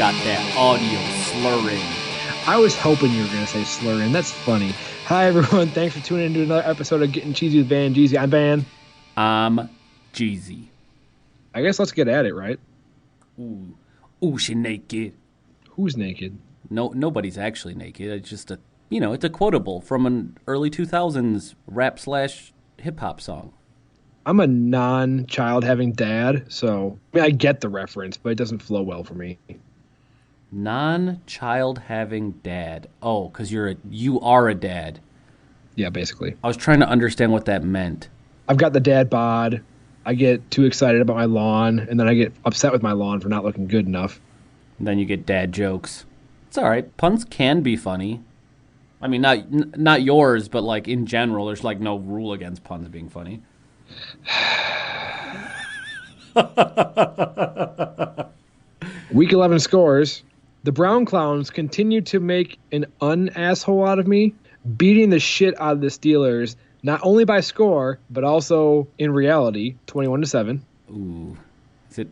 got that audio slurring. I was hoping you were going to say slurring. That's funny. Hi, everyone. Thanks for tuning in to another episode of Gettin Cheezy with Van Jeezy. I'm Van. I'm Jeezy. I guess let's get at it, right? Ooh, she naked. Who's naked? No, nobody's actually naked. It's just it's a quotable from an early 2000s rap/hip hop song. I'm a non-child having dad, so I get the reference, but it doesn't flow well for me. Non-child having dad. Oh, because you are a dad. Yeah, basically. I was trying to understand what that meant. I've got the dad bod. I get too excited about my lawn, and then I get upset with my lawn for not looking good enough. And then you get dad jokes. It's all right. Puns can be funny. I mean, not yours, but like in general, there's like no rule against puns being funny. Week 11 scores. The Brown Clowns continue to make an un-asshole out of me, beating the shit out of the Steelers, not only by score, but also in reality, 21-7. Ooh.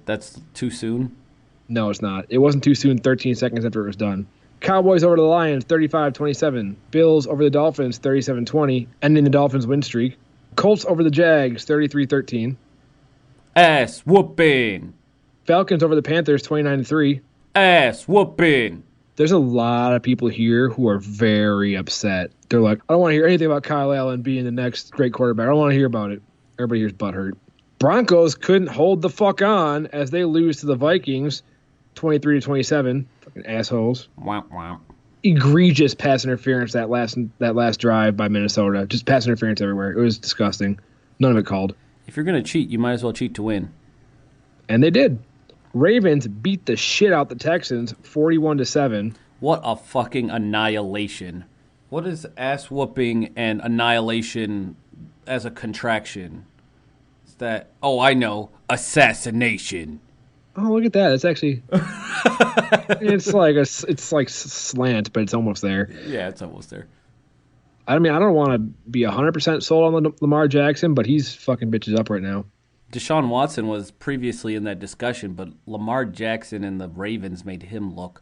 That's too soon? No, it's not. It wasn't too soon, 13 seconds after it was done. Cowboys over the Lions, 35-27. Bills over the Dolphins, 37-20, ending the Dolphins' win streak. Colts over the Jags, 33-13. Ass whooping. Falcons over the Panthers, 29-3. Ass whooping. There's a lot of people here who are very upset. They're like, I don't want to hear anything about Kyle Allen being the next great quarterback. I don't want to hear about it. Everybody here's butthurt. Broncos couldn't hold the fuck on as they lose to the Vikings, 23-27. Fucking assholes. Womp womp. Egregious pass interference that last drive by Minnesota. Just pass interference everywhere. It was disgusting. None of it called. If you're going to cheat, you might as well cheat to win. And they did. Ravens beat the shit out the Texans, 41-7. What a fucking annihilation. What is ass whooping and annihilation as a contraction? Is that, I know, assassination. Oh, look at that. It's actually it's like slant, but it's almost there. Yeah, it's almost there. I mean, I don't want to be 100% sold on Lamar Jackson, but he's fucking bitches up right now. Deshaun Watson was previously in that discussion, but Lamar Jackson and the Ravens made him look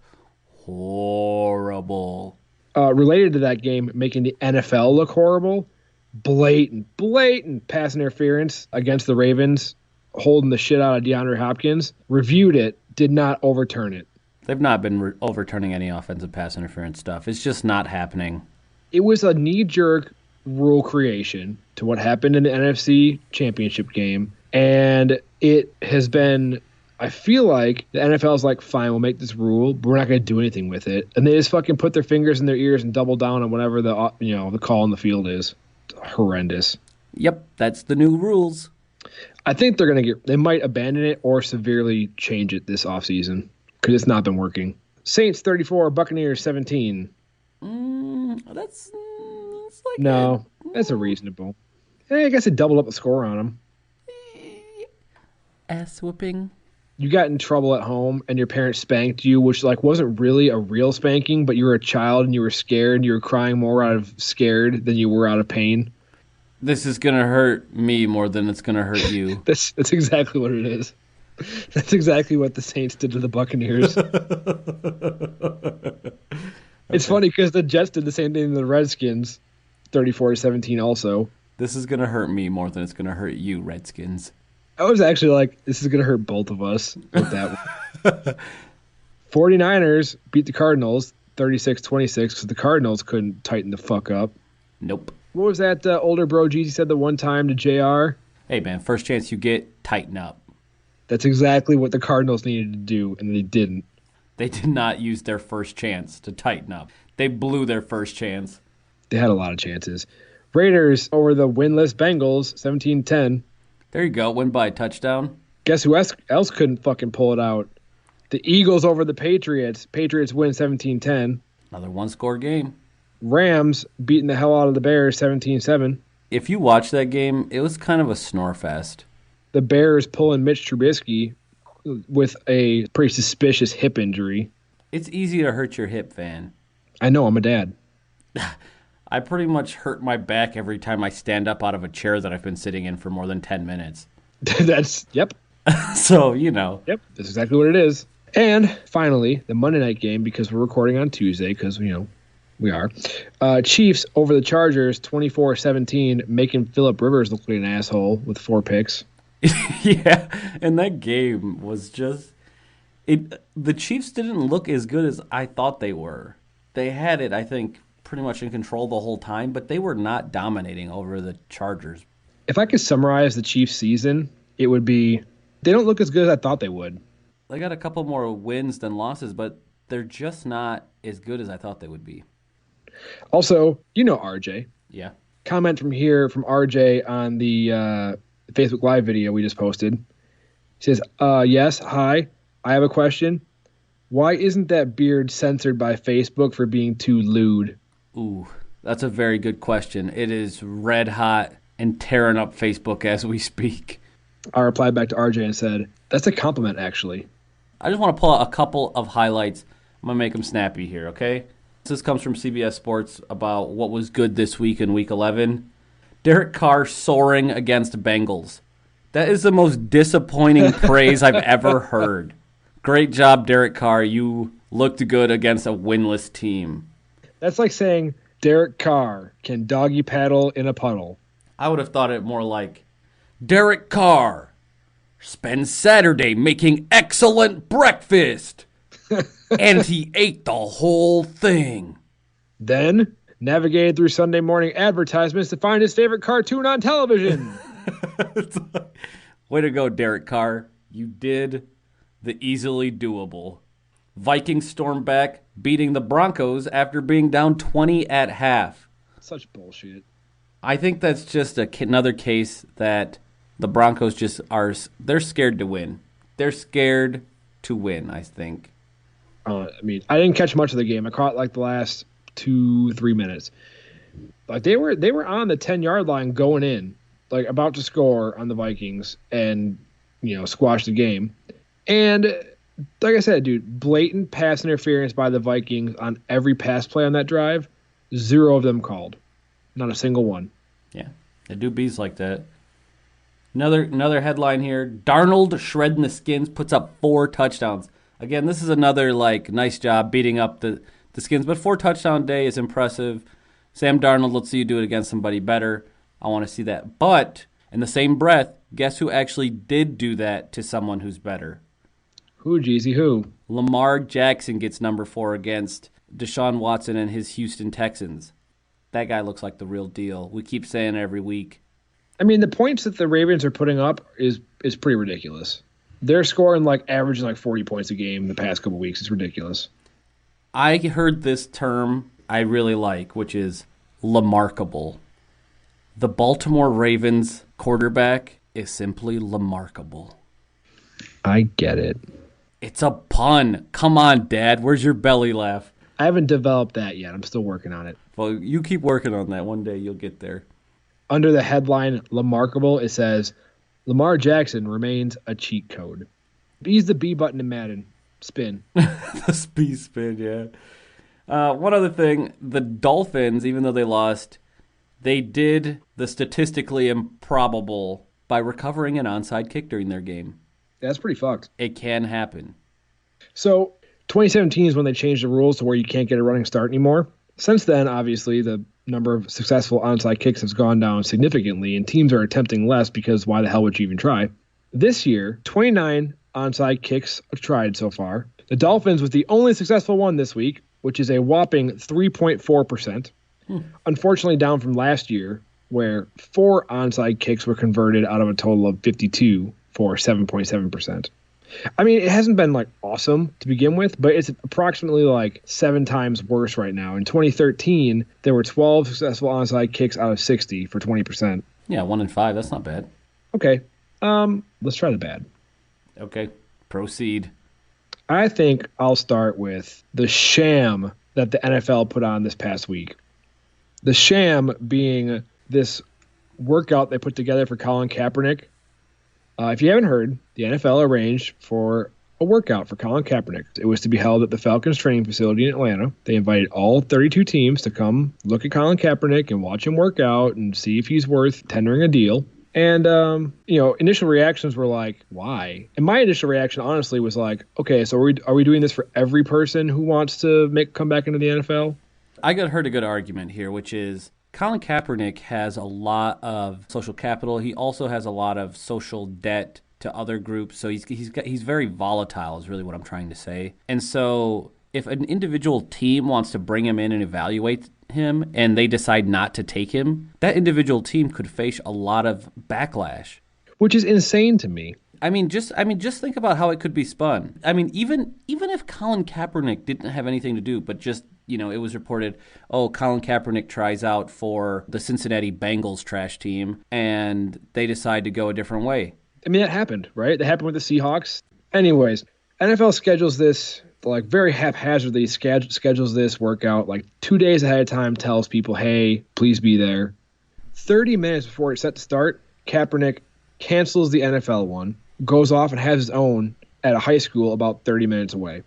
horrible. Related to that game, making the NFL look horrible, blatant pass interference against the Ravens, holding the shit out of DeAndre Hopkins. Reviewed it, did not overturn it. They've not been overturning any offensive pass interference stuff. It's just not happening. It was a knee-jerk rule creation to what happened in the NFC Championship game. And it has been, I feel like the NFL is like, fine, we'll make this rule, but we're not going to do anything with it. And they just fucking put their fingers in their ears and double down on whatever the call on the field is. It's horrendous. Yep, that's the new rules. I think they might abandon it or severely change it this offseason because it's not been working. Saints 34, Buccaneers 17. That's like no, that's a reasonable. I guess it doubled up the score on them. Ass whooping. You got in trouble at home and your parents spanked you, which wasn't really a real spanking, but you were a child and you were scared and you were crying more out of scared than you were out of pain. This is going to hurt me more than it's going to hurt you. That's exactly what it is. That's exactly what the Saints did to the Buccaneers. It's funny because the Jets did the same thing to the Redskins, 34-17 also. This is going to hurt me more than it's going to hurt you, Redskins. I was actually like, this is going to hurt both of us with that one. 49ers beat the Cardinals 36-26 because the Cardinals couldn't tighten the fuck up. Nope. What was that older bro Jeezy said the one time to JR? Hey, man, first chance you get, tighten up. That's exactly what the Cardinals needed to do, and they didn't. They did not use their first chance to tighten up. They blew their first chance. They had a lot of chances. Raiders over the winless Bengals, 17-10. There you go. Win by a touchdown. Guess who else couldn't fucking pull it out? The Eagles over the Patriots. Patriots win 17-10. Another one-score game. Rams beating the hell out of the Bears 17-7. If you watch that game, it was kind of a snore fest. The Bears pulling Mitch Trubisky with a pretty suspicious hip injury. It's easy to hurt your hip, Van. I know, I'm a dad. I pretty much hurt my back every time I stand up out of a chair that I've been sitting in for more than 10 minutes. Yep. So, you know. Yep, that's exactly what it is. And finally, the Monday night game, because we're recording on Tuesday, because, we are. Chiefs over the Chargers, 24-17, making Phillip Rivers look like an asshole with 4 picks. Yeah, and that game was just the Chiefs didn't look as good as I thought they were. They had it, I think, pretty much in control the whole time, but they were not dominating over the Chargers. If I could summarize the Chiefs season, it would be they don't look as good as I thought they would. They got a couple more wins than losses, but they're just not as good as I thought they would be. Also, RJ. Yeah. Comment from RJ on the Facebook Live video we just posted. He says, yes, hi, I have a question. Why isn't that beard censored by Facebook for being too lewd? Ooh, that's a very good question. It is red hot and tearing up Facebook as we speak. I replied back to RJ and said, that's a compliment, actually. I just want to pull out a couple of highlights. I'm going to make them snappy here, okay? This comes from CBS Sports about what was good this week in Week 11. Derek Carr soaring against Bengals. That is the most disappointing praise I've ever heard. Great job, Derek Carr. You looked good against a winless team. That's like saying Derek Carr can doggy paddle in a puddle. I would have thought it more like Derek Carr spends Saturday making excellent breakfast. And he ate the whole thing. Then navigated through Sunday morning advertisements to find his favorite cartoon on television. Way to go, Derek Carr. You did the easily doable. Vikings storm back, beating the Broncos after being down 20 at half. Such bullshit. I think that's just another case that the Broncos they're scared to win. They're scared to win, I think. I didn't catch much of the game. I caught like the last 2-3 minutes. Like they were on the 10-yard line going in, like about to score on the Vikings and squash the game. And like I said, dude, blatant pass interference by the Vikings on every pass play on that drive. 0 of them called. Not a single one. Yeah, they do bees like that. Another headline here. Darnold shredding the Skins, puts up 4 touchdowns. Again, this is another nice job beating up the Skins, but 4 touchdown day is impressive. Sam Darnold, let's see you do it against somebody better. I want to see that. But in the same breath, guess who actually did do that to someone who's better? Who, Jeezy, who? Lamar Jackson gets number 4 against Deshaun Watson and his Houston Texans. That guy looks like the real deal. We keep saying it every week. The points that the Ravens are putting up is pretty ridiculous. They're scoring averaging 40 points a game the past couple weeks. It's ridiculous. I heard this term I really like, which is Lamarkable. The Baltimore Ravens quarterback is simply Lamarkable. I get it. It's a pun. Come on, Dad. Where's your belly laugh? I haven't developed that yet. I'm still working on it. Well, you keep working on that. One day you'll get there. Under the headline Lamarkable, it says, Lamar Jackson remains a cheat code. Use the B button in Madden. Spin. The speed spin, yeah. One other thing. The Dolphins, even though they lost, they did the statistically improbable by recovering an onside kick during their game. That's pretty fucked. It can happen. So 2017 is when they changed the rules to where you can't get a running start anymore. Since then, obviously, the number of successful onside kicks has gone down significantly, and teams are attempting less because why the hell would you even try? This year, 29 onside kicks are tried so far. The Dolphins was the only successful one this week, which is a whopping 3.4%. Unfortunately, down from last year, where 4 onside kicks were converted out of a total of 52 for 7.7%. It hasn't been awesome to begin with, but it's approximately 7 times worse right now. In 2013, there were 12 successful onside kicks out of 60 for 20%. Yeah, 1 in 5. That's not bad. Okay. Let's try the bad. Okay. Proceed. I think I'll start with the sham that the NFL put on this past week. The sham being this workout they put together for Colin Kaepernick. If you haven't heard, the NFL arranged for a workout for Colin Kaepernick. It was to be held at the Falcons training facility in Atlanta. They invited all 32 teams to come look at Colin Kaepernick and watch him work out and see if he's worth tendering a deal. And initial reactions were like, "Why?" And my initial reaction, honestly, was like, "Okay, so are we doing this for every person who wants to come back into the NFL?" I heard a good argument here, which is Colin Kaepernick has a lot of social capital. He also has a lot of social debt to other groups. So he's very volatile, is really what I'm trying to say. And so if an individual team wants to bring him in and evaluate him and they decide not to take him, that individual team could face a lot of backlash. Which is insane to me. Just think about how it could be spun. I mean, even if Colin Kaepernick didn't have anything to do, but just it was reported, oh, Colin Kaepernick tries out for the Cincinnati Bengals trash team, and they decide to go a different way. I mean, that happened, right? That happened with the Seahawks. Anyways, NFL schedules this like very haphazardly. Schedules this workout like 2 days ahead of time. Tells people, hey, please be there. 30 minutes before it's set to start, Kaepernick cancels the NFL one, goes off and has his own at a high school about 30 minutes away.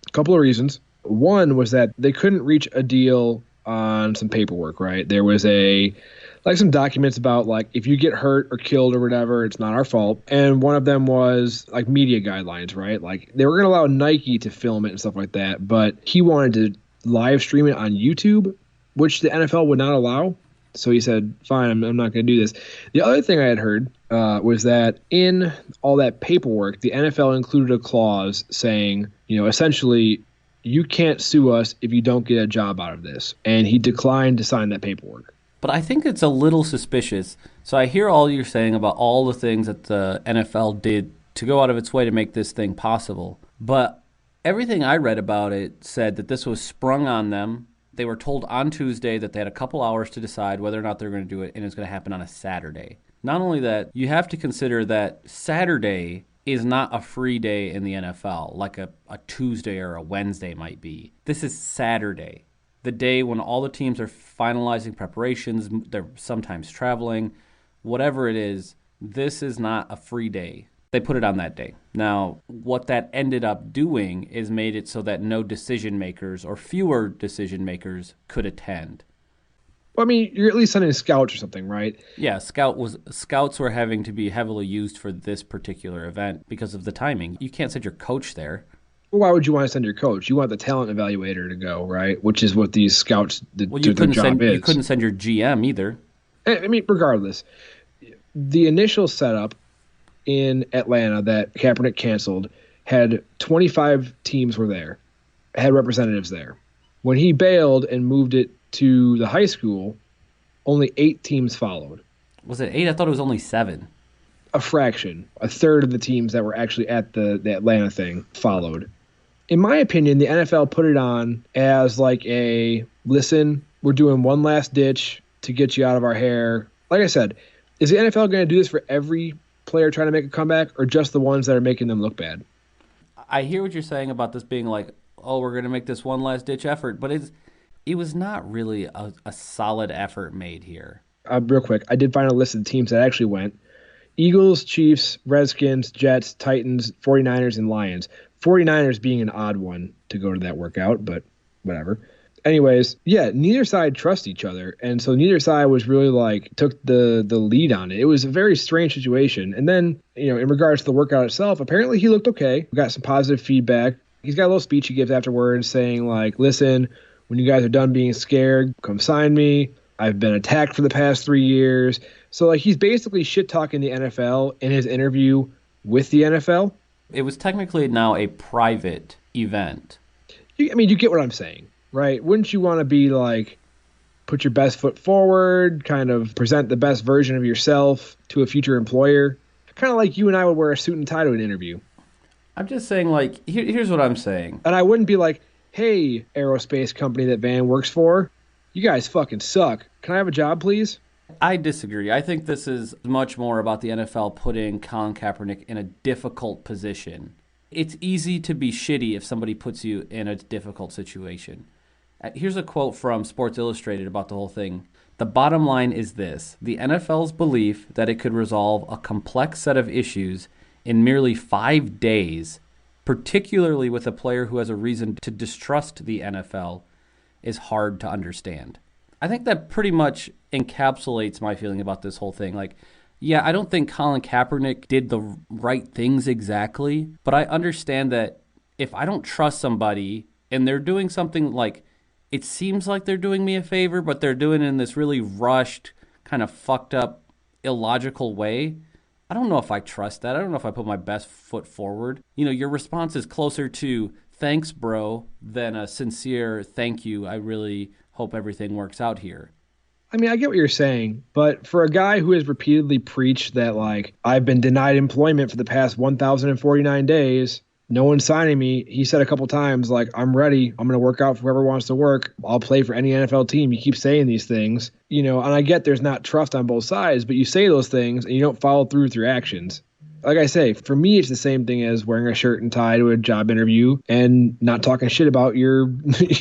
A couple of reasons. One was that they couldn't reach a deal on some paperwork, right? There was some documents about like if you get hurt or killed or whatever, it's not our fault. And one of them was like media guidelines, right? Like they were going to allow Nike to film it and stuff like that, but he wanted to live stream it on YouTube, which the NFL would not allow. So he said, fine, I'm not going to do this. The other thing I had heard was that in all that paperwork, the NFL included a clause saying, essentially, you can't sue us if you don't get a job out of this. And he declined to sign that paperwork. But I think it's a little suspicious. So I hear all you're saying about all the things that the NFL did to go out of its way to make this thing possible. But everything I read about it said that this was sprung on them. They were told on Tuesday that they had a couple hours to decide whether or not they're going to do it, and it's going to happen on a Saturday. Not only that, you have to consider that Saturday is not a free day in the NFL, like a Tuesday or a Wednesday might be. This is Saturday, the day when all the teams are finalizing preparations, they're sometimes traveling, whatever it is, this is not a free day. They put it on that day. Now, what that ended up doing is made it so that no decision makers or fewer decision makers could attend. Well, I mean, you're at least sending scouts or something, right? Yeah, scouts were having to be heavily used for this particular event because of the timing. You can't send your coach there. Well, why would you want to send your coach? You want the talent evaluator to go, right? Which is what these scouts, their job is. You couldn't send your GM either. I mean, regardless, the initial setup in Atlanta that Kaepernick canceled had 25 teams were there, had representatives there. When he bailed and moved it to the high school, only 8 teams followed. Was it 8? I thought it was only 7. A fraction, a third of the teams that were actually at the Atlanta thing followed. In my opinion, the NFL put it on as like listen, we're doing one last ditch to get you out of our hair. Like I said, is the NFL going to do this for every player trying to make a comeback or just the ones that are making them look bad? I hear what you're saying about this being like, oh, we're going to make this one last ditch effort, but it was not really a solid effort made here. Real quick, I did find a list of the teams that actually went. Eagles, Chiefs, Redskins, Jets, Titans, 49ers, and Lions. 49ers being an odd one to go to that workout, but whatever. Anyways, yeah, neither side trust each other, and so neither side was really like took the lead on it. It was a very strange situation. And then, in regards to the workout itself, apparently he looked okay. We got some positive feedback. He's got a little speech he gives afterwards saying like, listen, when you guys are done being scared, come sign me. I've been attacked for the past 3 years. So like he's basically shit talking the NFL in his interview with the NFL. It was technically now a private event. You get what I'm saying, right? Wouldn't you want to be like, put your best foot forward, kind of present the best version of yourself to a future employer? Kind of like you and I would wear a suit and tie to an interview. I'm just saying, like, here's what I'm saying. And I wouldn't be like, hey, aerospace company that Van works for, you guys fucking suck. Can I have a job, please? I disagree. I think this is much more about the NFL putting Colin Kaepernick in a difficult position. It's easy to be shitty if somebody puts you in a difficult situation. Here's a quote from Sports Illustrated about the whole thing. The bottom line is this: the NFL's belief that it could resolve a complex set of issues in merely 5 days, particularly with a player who has a reason to distrust the NFL, is hard to understand. I think that pretty much encapsulates my feeling about this whole thing. Like, Yeah, I don't think Colin Kaepernick did the right things exactly, but I understand that if I don't trust somebody and they're doing something like it seems like they're doing me a favor, but they're doing it in this really rushed, kind of fucked up, illogical way. I don't know if I trust that. I don't know if I put my best foot forward. You know, your response is closer to thanks, bro, than a sincere thank you. I really hope everything works out here. I mean, I get what you're saying, but for a guy who has repeatedly preached that, like, I've been denied employment for the past 1,049 days, no one's signing me, he said a couple times, like, I'm ready. I'm going to work out for whoever wants to work. I'll play for any NFL team. You keep saying these things, you know, and I get there's not trust on both sides, but you say those things and you don't follow through with your actions. Like I say, for me, it's the same thing as wearing a shirt and tie to a job interview and not talking shit about your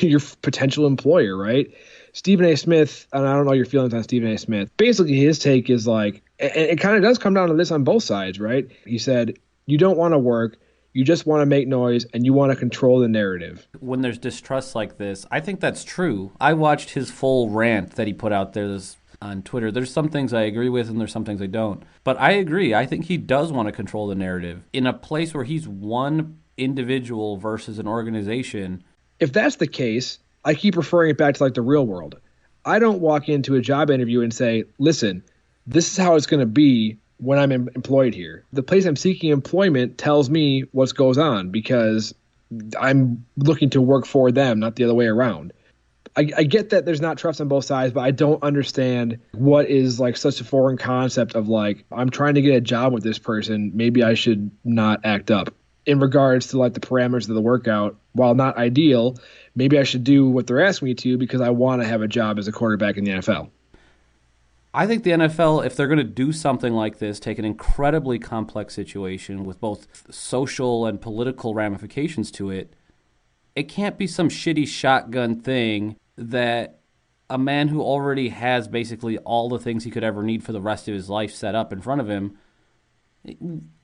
your potential employer, right? Stephen A. Smith, and I don't know your feelings on Stephen A. Smith. Basically, his take is like, it kind of does come down to this on both sides, right? He said, you don't want to work, you just want to make noise, and you want to control the narrative. When there's distrust like this, I think that's true. I watched his full rant that he put out there on Twitter. There's some things I agree with and there's some things I don't. But I agree. I think he does want to control the narrative. In a place where he's one individual versus an organization. If that's the case, I keep referring it back to like the real world. I don't walk into a job interview and say, listen, this is how it's going to be when I'm employed here. The place I'm seeking employment tells me what goes on because I'm looking to work for them, not the other way around. I get that there's not trust on both sides, but I don't understand what is like such a foreign concept of like, I'm trying to get a job with this person. Maybe I should not act up in regards to like the parameters of the workout. While not ideal, maybe I should do what they're asking me to because I want to have a job as a quarterback in the NFL. I think the NFL, if they're going to do something like this, take an incredibly complex situation with both social and political ramifications to it, it can't be some shitty shotgun thing that a man who already has basically all the things he could ever need for the rest of his life set up in front of him.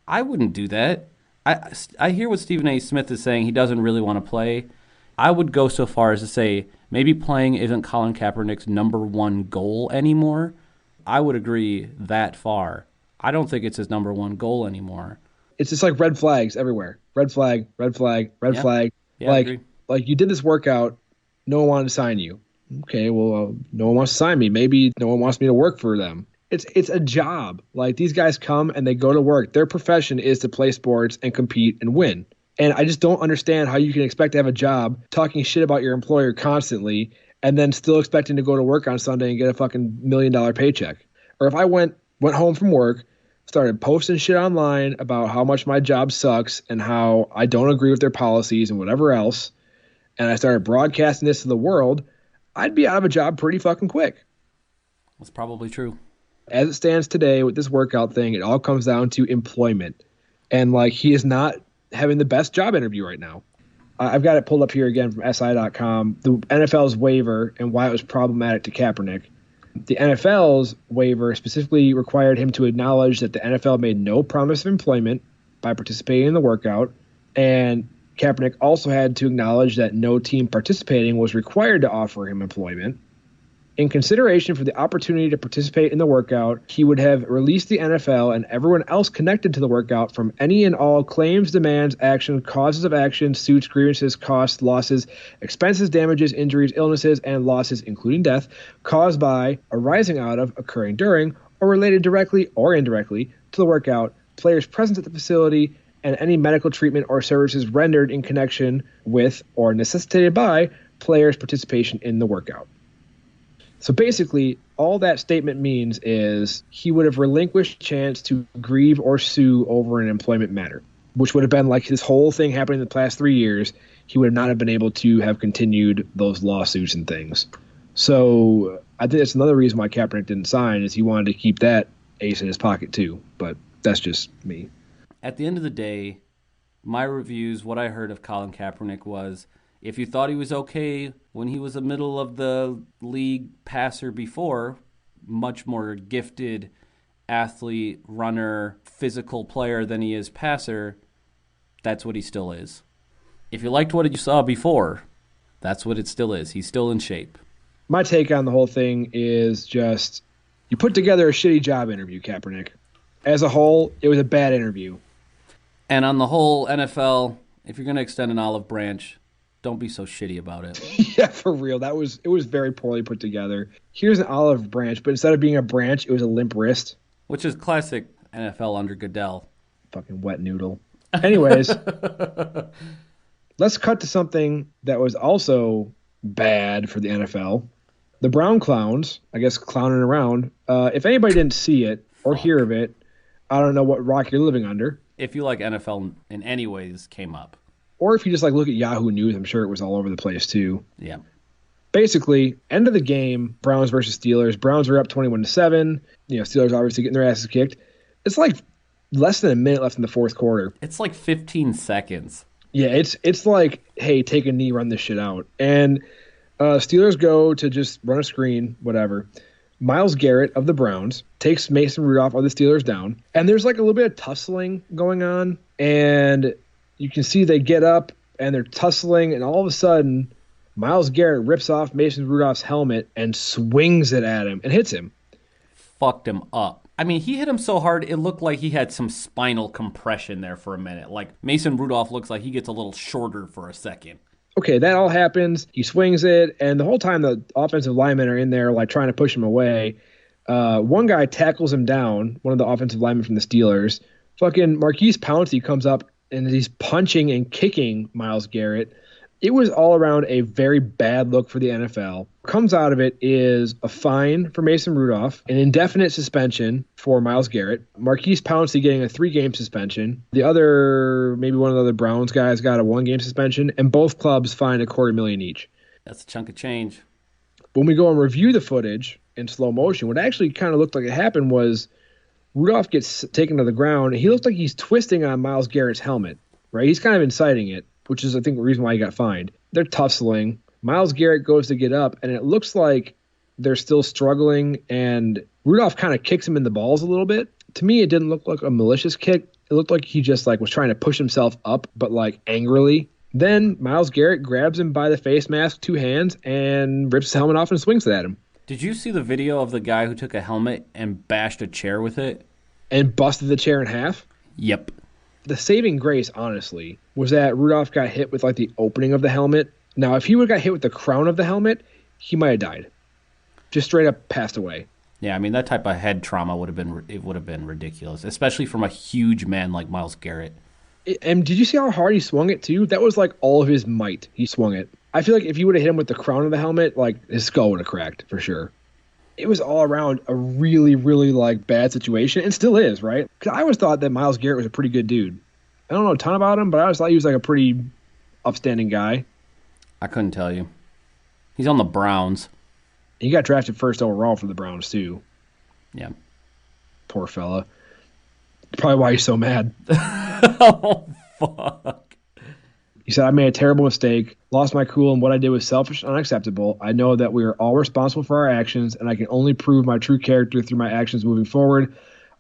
I wouldn't do that. I hear what Stephen A. Smith is saying. He doesn't really want to play. I would go so far as to say maybe playing isn't Colin Kaepernick's number one goal anymore. I would agree that far. I don't think it's his number one goal anymore. It's just like red flags everywhere. Red flag, red flag, red flag. Yeah, I agree. Like you did this workout, no one wanted to sign you. Okay, well, no one wants to sign me. Maybe no one wants me to work for them. It's a job. Like these guys come and they go to work. Their profession is to play sports and compete and win. And I just don't understand how you can expect to have a job talking shit about your employer constantly and then still expecting to go to work on Sunday and get a fucking $1 million paycheck. Or if I went home from work, started posting shit online about how much my job sucks and how I don't agree with their policies and whatever else, and I started broadcasting this to the world, I'd be out of a job pretty fucking quick. That's probably true. As it stands today with this workout thing, it all comes down to employment. And like he is not having the best job interview right now. I've got it pulled up here again from SI.com. The NFL's waiver and why it was problematic to Kaepernick. The NFL's waiver specifically required him to acknowledge that the NFL made no promise of employment by participating in the workout, and Kaepernick also had to acknowledge that no team participating was required to offer him employment. In consideration for the opportunity to participate in the workout, he would have released the NFL and everyone else connected to the workout from any and all claims, demands, action, causes of action, suits, grievances, costs, losses, expenses, damages, injuries, illnesses, and losses, including death, caused by, arising out of, occurring during, or related directly or indirectly to the workout, players' presence at the facility, and any medical treatment or services rendered in connection with or necessitated by players' participation in the workout. So basically, all that statement means is he would have relinquished chance to grieve or sue over an employment matter, which would have been like this whole thing happening in the past 3 years. He would not have been able to have continued those lawsuits and things. So I think that's another reason why Kaepernick didn't sign is he wanted to keep that ace in his pocket too. But that's just me. At the end of the day, my reviews, what I heard of Colin Kaepernick was, if you thought he was okay when he was a middle of the league passer before, much more gifted athlete, runner, physical player than he is passer, that's what he still is. If you liked what you saw before, that's what it still is. He's still in shape. My take on the whole thing is just you put together a shitty job interview, Kaepernick. As a whole, it was a bad interview. And on the whole, NFL, if you're going to extend an olive branch, don't be so shitty about it. Yeah, for real. It was very poorly put together. Here's an olive branch, but instead of being a branch, it was a limp wrist. Which is classic NFL under Goodell. Fucking wet noodle. Anyways, let's cut to something that was also bad for the NFL. The Brown Clowns, I guess, clowning around. If anybody didn't see it or hear of it, I don't know what rock you're living under. If you like NFL in any ways, came up. Or if you just like look at Yahoo News, I'm sure it was all over the place too. Yeah. Basically, end of the game, Browns versus Steelers. Browns are up 21-7. Steelers obviously getting their asses kicked. It's like less than a minute left in the fourth quarter. It's like 15 seconds. Yeah, it's like, hey, take a knee, run this shit out. And Steelers go to just run a screen, whatever. Myles Garrett of the Browns takes Mason Rudolph of the Steelers down. And there's like a little bit of tussling going on. And you can see they get up and they're tussling. And all of a sudden, Myles Garrett rips off Mason Rudolph's helmet and swings it at him and hits him. Fucked him up. I mean, he hit him so hard, it looked like he had some spinal compression there for a minute. Like, Mason Rudolph looks like he gets a little shorter for a second. Okay, that all happens. He swings it, and the whole time the offensive linemen are in there, like, trying to push him away. One guy tackles him down, one of the offensive linemen from the Steelers. Fucking Marquise Pouncey comes up, and he's punching and kicking Myles Garrett. It was all around a very bad look for the NFL. Comes out of it is a fine for Mason Rudolph, an indefinite suspension for Myles Garrett, Marquise Pouncey getting a 3-game suspension. Maybe one of the other Browns guys got a 1-game suspension, and both clubs fined $250,000 each. That's a chunk of change. When we go and review the footage in slow motion, what actually kind of looked like it happened was Rudolph gets taken to the ground, and he looks like he's twisting on Myles Garrett's helmet, right? He's kind of inciting it, which is, I think, the reason why he got fined. They're tussling. Myles Garrett goes to get up, and it looks like they're still struggling, and Rudolph kind of kicks him in the balls a little bit. To me, it didn't look like a malicious kick. It looked like he just was trying to push himself up, but angrily. Then Myles Garrett grabs him by the face mask, 2 hands, and rips his helmet off and swings it at him. Did you see the video of the guy who took a helmet and bashed a chair with it? And busted the chair in half? Yep. The saving grace, honestly, was that Rudolph got hit with the opening of the helmet. Now, if he would have got hit with the crown of the helmet, he might have died. Just straight up passed away. Yeah, I mean, that type of head trauma would have been ridiculous, especially from a huge man like Myles Garrett. And did you see how hard he swung it, too? That was all of his might. He swung it. I feel like if you would have hit him with the crown of the helmet, his skull would have cracked for sure. It was all around a really, really, bad situation, and still is, right? Because I always thought that Myles Garrett was a pretty good dude. I don't know a ton about him, but I always thought he was, a pretty upstanding guy. I couldn't tell you. He's on the Browns. He got drafted first overall for the Browns, too. Yeah. Poor fella. Probably why he's so mad. Oh, fuck. He said, I made a terrible mistake, lost my cool, and what I did was selfish and unacceptable. I know that we are all responsible for our actions, and I can only prove my true character through my actions moving forward.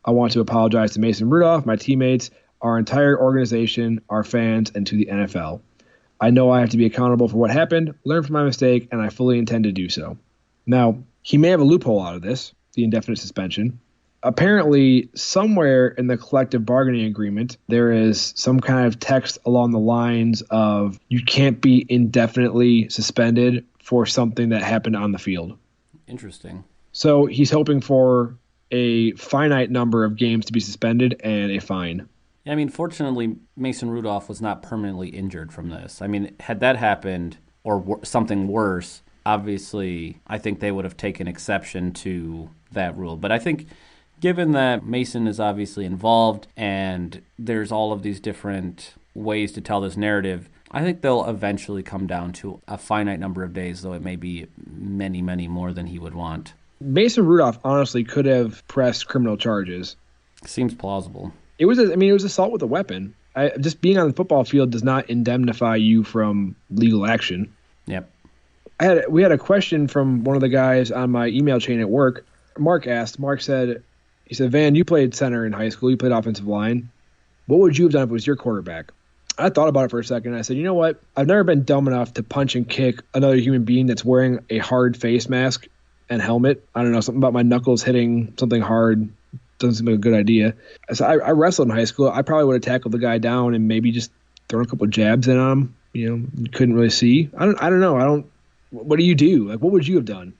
I want to apologize to Mason Rudolph, my teammates, our entire organization, our fans, and to the NFL. I know I have to be accountable for what happened, learn from my mistake, and I fully intend to do so. Now, he may have a loophole out of this, the indefinite suspension. Apparently, somewhere in the collective bargaining agreement, there is some kind of text along the lines of you can't be indefinitely suspended for something that happened on the field. Interesting. So he's hoping for a finite number of games to be suspended and a fine. I mean, fortunately, Mason Rudolph was not permanently injured from this. I mean, had that happened or something worse, obviously, I think they would have taken exception to that rule. But I think given that Mason is obviously involved and there's all of these different ways to tell this narrative, I think they'll eventually come down to a finite number of days, though it may be many, many more than he would want. Mason Rudolph honestly could have pressed criminal charges. Seems plausible. It was assault with a weapon. Just being on the football field does not indemnify you from legal action. Yep. We had a question from one of the guys on my email chain at work. Mark said, Van, you played center in high school. You played offensive line. What would you have done if it was your quarterback? I thought about it for a second. I said, you know what? I've never been dumb enough to punch and kick another human being that's wearing a hard face mask and helmet. I don't know, something about my knuckles hitting something hard doesn't seem like a good idea. So I wrestled in high school. I probably would have tackled the guy down and maybe just thrown a couple jabs in on him. You couldn't really see. I don't know. What do you do? Like, what would you have done?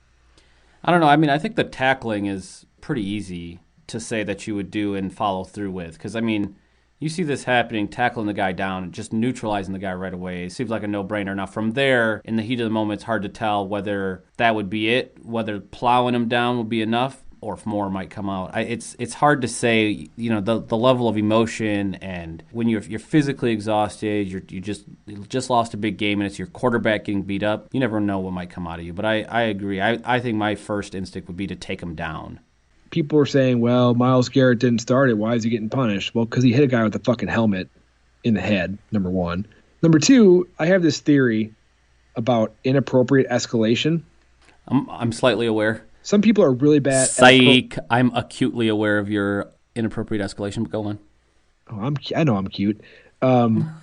I don't know. I mean, I think the tackling is pretty easy to say that you would do and follow through with. Because, I mean, you see this happening, tackling the guy down, and just neutralizing the guy right away. It seems like a no-brainer. Now, from there, in the heat of the moment, it's hard to tell whether that would be it, whether plowing him down would be enough, or if more might come out. It's hard to say, the level of emotion, and when you're physically exhausted, you just lost a big game, and it's your quarterback getting beat up. You never know what might come out of you. But I agree. I think my first instinct would be to take him down. People were saying, well, Myles Garrett didn't start it. Why is he getting punished? Well, because he hit a guy with a fucking helmet in the head, number one. Number two, I have this theory about inappropriate escalation. I'm slightly aware. Some people are really bad. Psych. I'm acutely aware of your inappropriate escalation. But go on. Oh, I know I'm cute. Some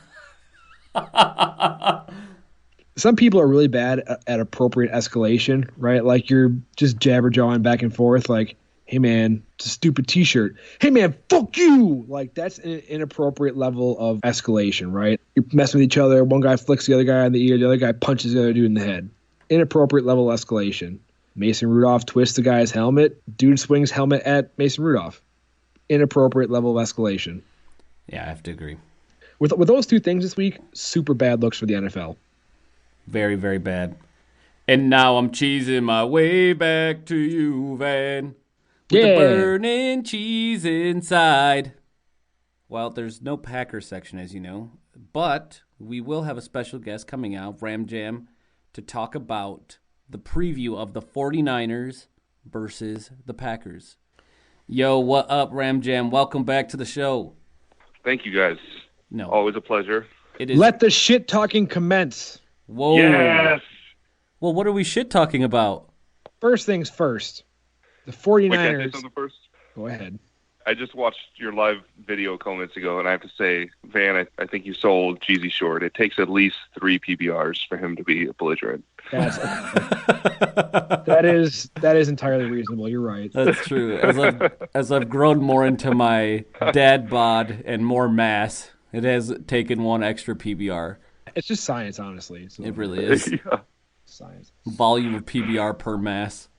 people are really bad at appropriate escalation, right? Like you're just jabber-jawing back and forth like, hey, man, it's a stupid T-shirt. Hey, man, fuck you. Like, that's an inappropriate level of escalation, right? You're messing with each other. One guy flicks the other guy in the ear. The other guy punches the other dude in the head. Inappropriate level of escalation. Mason Rudolph twists the guy's helmet. Dude swings helmet at Mason Rudolph. Inappropriate level of escalation. Yeah, I have to agree. With those two things this week, super bad looks for the NFL. Very, very bad. And now I'm cheesing my way back to you, Van. With the burning cheese inside. Well, there's no Packers section, as you know. But we will have a special guest coming out, RamJam, to talk about the preview of the 49ers versus the Packers. Yo, what up, RamJam? Welcome back to the show. Thank you, guys. No. Always a pleasure. It is. Let the shit talking commence. Whoa. Yes. Well, what are we shit talking about? First things first. The 49ers. Wait, can I say something first? Go ahead. I just watched your live video a couple minutes ago, and I have to say, Van, I think you sold Jeezy short. It takes at least 3 PBRs for him to be a belligerent. That is entirely reasonable. You're right. That's true. As I've grown more into my dad bod and more mass, it has taken 1 extra PBR. It's just science, honestly. So. It really is. Yeah. Science. Volume of PBR per mass.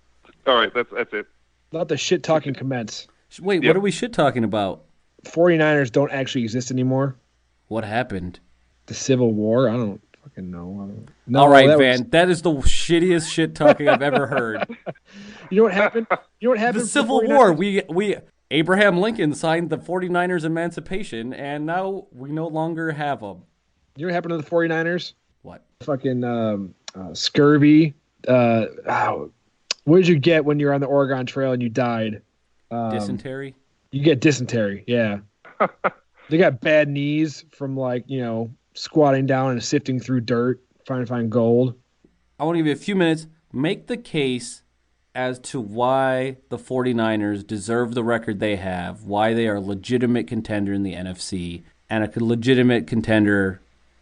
All right, that's it. Let the shit talking commence. Wait, What are we shit talking about? 49ers don't actually exist anymore. What happened? The Civil War? I don't fucking know. All right, Van. That is the shittiest shit talking I've ever heard. You know what happened? The Civil War. We Abraham Lincoln signed the 49ers Emancipation, and now we no longer have them. You know what happened to the 49ers? What? Fucking scurvy. What did you get when you were on the Oregon Trail and you died? Dysentery? You get dysentery, yeah. They got bad knees from squatting down and sifting through dirt, trying to find gold. I want to give you a few minutes. Make the case as to why the 49ers deserve the record they have, why they are a legitimate contender in the NFC, and a legitimate contender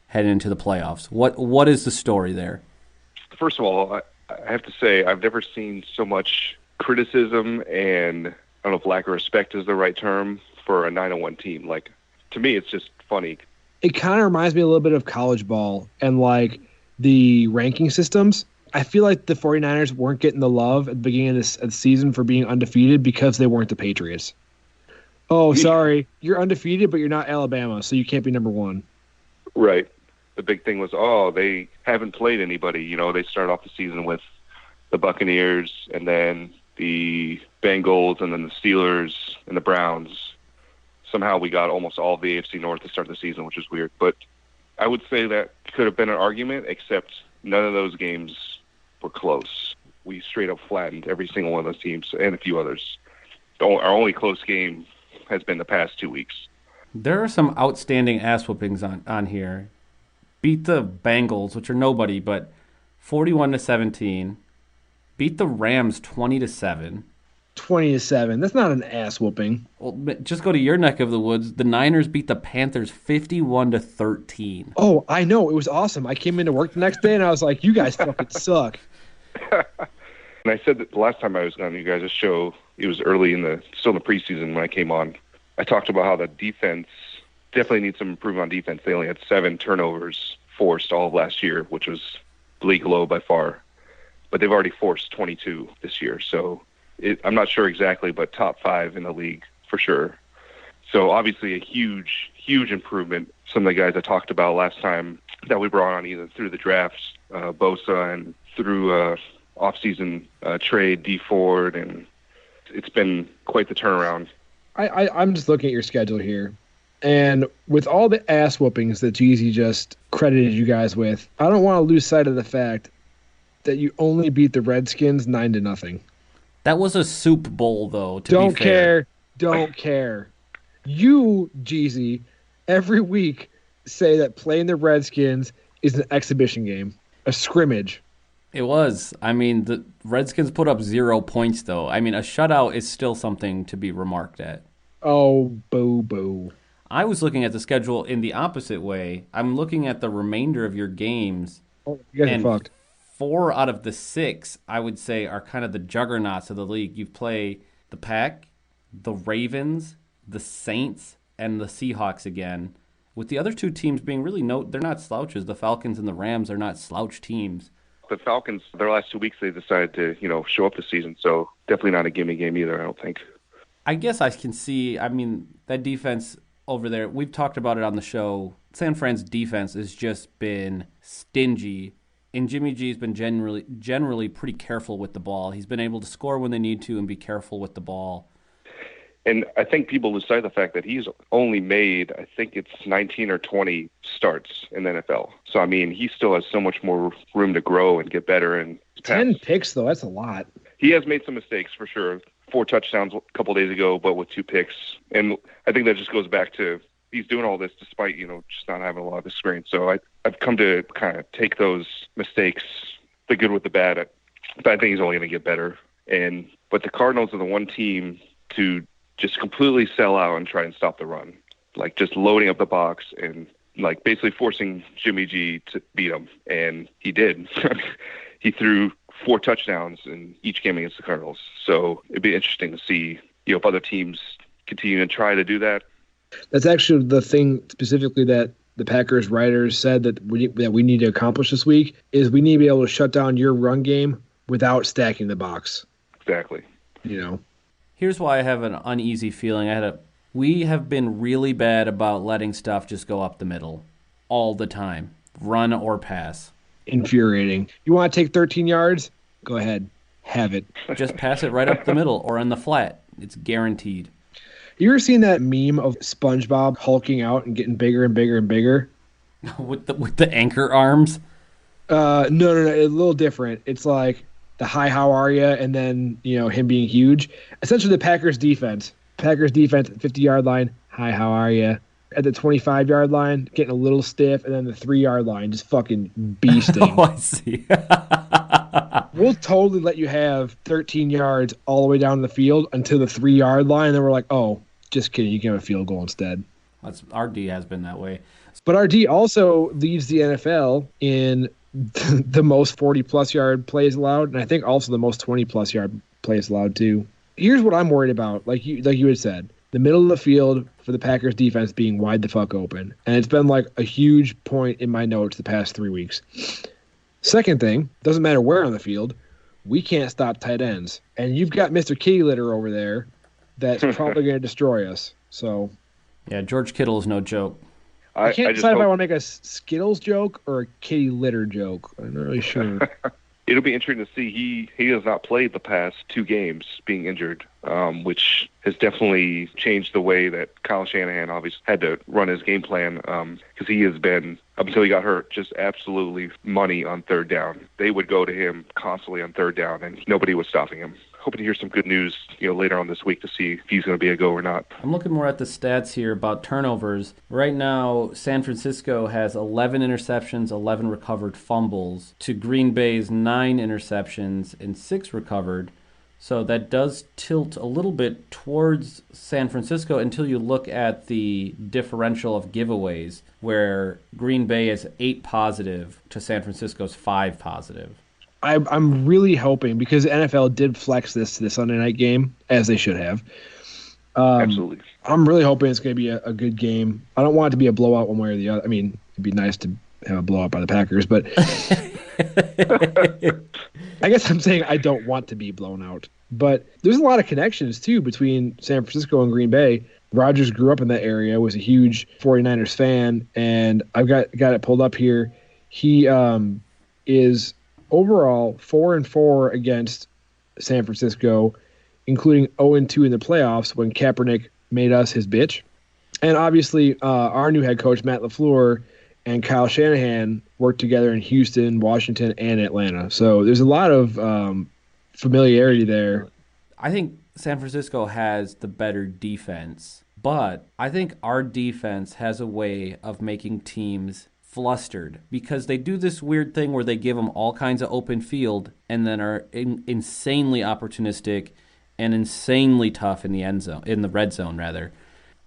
heading into the playoffs. What is the story there? First of all, I have to say I've never seen so much criticism and I don't know if lack of respect is the right term for a 9-1 team. Like, to me, it's just funny. It kind of reminds me a little bit of college ball and the ranking systems. I feel like the 49ers weren't getting the love at the beginning of the season for being undefeated because they weren't the Patriots. Oh, sorry, you're undefeated, but you're not Alabama, so you can't be number 1. Right. The big thing was, they haven't played anybody. They started off the season with the Buccaneers and then the Bengals and then the Steelers and the Browns. Somehow we got almost all of the AFC North to start the season, which is weird. But I would say that could have been an argument, except none of those games were close. We straight up flattened every single one of those teams and a few others. Our only close game has been the past 2 weeks. There are some outstanding ass whoopings on here. Beat the Bengals, which are nobody, but 41-17. Beat the Rams 20-7. 20-7. That's not an ass whooping. Well, just go to your neck of the woods. The Niners beat the Panthers 51-13. Oh, I know. It was awesome. I came into work the next day and I was like, you guys fucking suck. And I said that the last time I was on you guys' show it was still in the preseason when I came on. I talked about how the defense definitely needs some improvement on defense. They only had 7 turnovers forced all of last year, which was league low by far. But they've already forced 22 this year. So I'm not sure exactly, but top 5 in the league for sure. So obviously a huge, huge improvement. Some of the guys I talked about last time that we brought on either through the drafts, Bosa, and through offseason trade, D Ford, and it's been quite the turnaround. I'm just looking at your schedule here. And with all the ass whoopings that Jeezy just credited you guys with, I don't want to lose sight of the fact that you only beat the Redskins 9-0. That was a Soup Bowl, though, Don't care. You, Jeezy, every week say that playing the Redskins is an exhibition game, a scrimmage. It was. I mean, the Redskins put up 0 points, though. I mean, a shutout is still something to be remarked at. Oh, boo. I was looking at the schedule in the opposite way. I'm looking at the remainder of your games. Oh, you guys are fucked. 4 out of the 6, I would say, are kind of the juggernauts of the league. You play the Pack, the Ravens, the Saints, and the Seahawks again. With the other 2 teams being really they're not slouches. The Falcons and the Rams are not slouch teams. The Falcons, their last 2 weeks, they decided to, show up this season. So definitely not a gimme game either, I don't think. I guess I can see, that defense over there, we've talked about it on the show. San Fran's defense has just been stingy. And Jimmy G's been generally pretty careful with the ball. He's been able to score when they need to and be careful with the ball. And I think people lose sight of the fact that he's only made, I think it's 19 or 20 starts in the NFL. So, he still has so much more room to grow and get better. And 10 picks, though, that's a lot. He has made some mistakes, for sure. 4 touchdowns a couple days ago, but with 2 picks. And I think that just goes back to he's doing all this despite, just not having a lot of experience. So I've come to kind of take those mistakes, the good with the bad. But I think he's only going to get better. But the Cardinals are the one team to just completely sell out and try and stop the run. Like just loading up the box and like basically forcing Jimmy G to beat him. And he did. He threw 4 touchdowns in each game against the Cardinals. So it'd be interesting to see, if other teams continue to try to do that. That's actually the thing specifically that the Packers writers said that we need to accomplish this week is we need to be able to shut down your run game without stacking the box. Exactly. Here's why I have an uneasy feeling. We have been really bad about letting stuff just go up the middle all the time, run or pass. Infuriating. You want to take 13 yards? Go ahead. Have it. Just pass it right up the middle or in the flat. It's guaranteed. You ever seen that meme of SpongeBob hulking out and getting bigger and bigger and bigger? with the anchor arms? No. It's a little different. It's like the hi, how are you? And then, him being huge. Essentially the Packers defense. Packers defense at the 50-yard line. Hi, how are you? At the 25-yard line, getting a little stiff. And then the 3-yard line, just fucking beasting. Oh, I see. We'll totally let you have 13 yards all the way down the field until the 3-yard line. And then we're like, oh, just kidding. You can have a field goal instead. Our D has been that way. But our D also leads the NFL in the most 40-plus yard plays allowed, and I think also the most 20-plus yard plays allowed too. Here's what I'm worried about, like you had said. The middle of the field for the Packers defense being wide the fuck open. And it's been like a huge point in my notes the past 3 weeks. Second thing, doesn't matter where on the field, we can't stop tight ends. And you've got Mr. Kitty Litter over there that's probably going to destroy us. So, yeah, George Kittle is no joke. I can't decide if I want to make a Skittles joke or a Kitty Litter joke. I'm not really sure. It'll be interesting to see. He has not played the past 2 games being injured, which has definitely changed the way that Kyle Shanahan obviously had to run his game plan because he has been, up until he got hurt, just absolutely money on third down. They would go to him constantly on third down, and nobody was stopping him. Hoping to hear some good news, later on this week to see if he's going to be a go or not. I'm looking more at the stats here about turnovers. Right now, San Francisco has 11 interceptions, 11 recovered fumbles, to Green Bay's 9 interceptions and 6 recovered. So that does tilt a little bit towards San Francisco until you look at the differential of giveaways, where Green Bay is 8 positive to San Francisco's 5 positive. I'm really hoping, because the NFL did flex this to the Sunday night game, as they should have. Absolutely. I'm really hoping it's going to be a good game. I don't want it to be a blowout one way or the other. I mean, it'd be nice to have a blowout by the Packers, but I guess I'm saying I don't want to be blown out. But there's a lot of connections, too, between San Francisco and Green Bay. Rodgers grew up in that area, was a huge 49ers fan, and I've got it pulled up here. He is overall 4-4 against San Francisco, including 0-2 in the playoffs when Kaepernick made us his bitch. And obviously, our new head coach, Matt LaFleur, and Kyle Shanahan worked together in Houston, Washington, and Atlanta. So there's a lot of familiarity there. I think San Francisco has the better defense, but I think our defense has a way of making teams flustered because they do this weird thing where they give them all kinds of open field and then are insanely opportunistic and insanely tough in the end zone, in the red zone rather.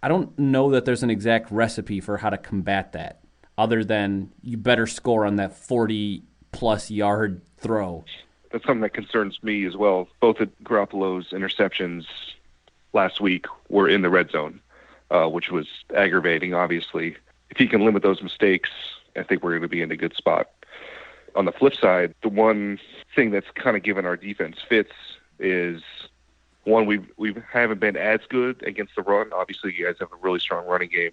I don't know that there's an exact recipe for how to combat that other than you better score on that 40-plus yard throw. That's something that concerns me as well. Both of Garoppolo's interceptions last week were in the red zone, which was aggravating, obviously. If he can limit those mistakes, I think we're going to be in a good spot. On the flip side, the one thing that's kind of given our defense fits is, one, we haven't been as good against the run. Obviously, you guys have a really strong running game.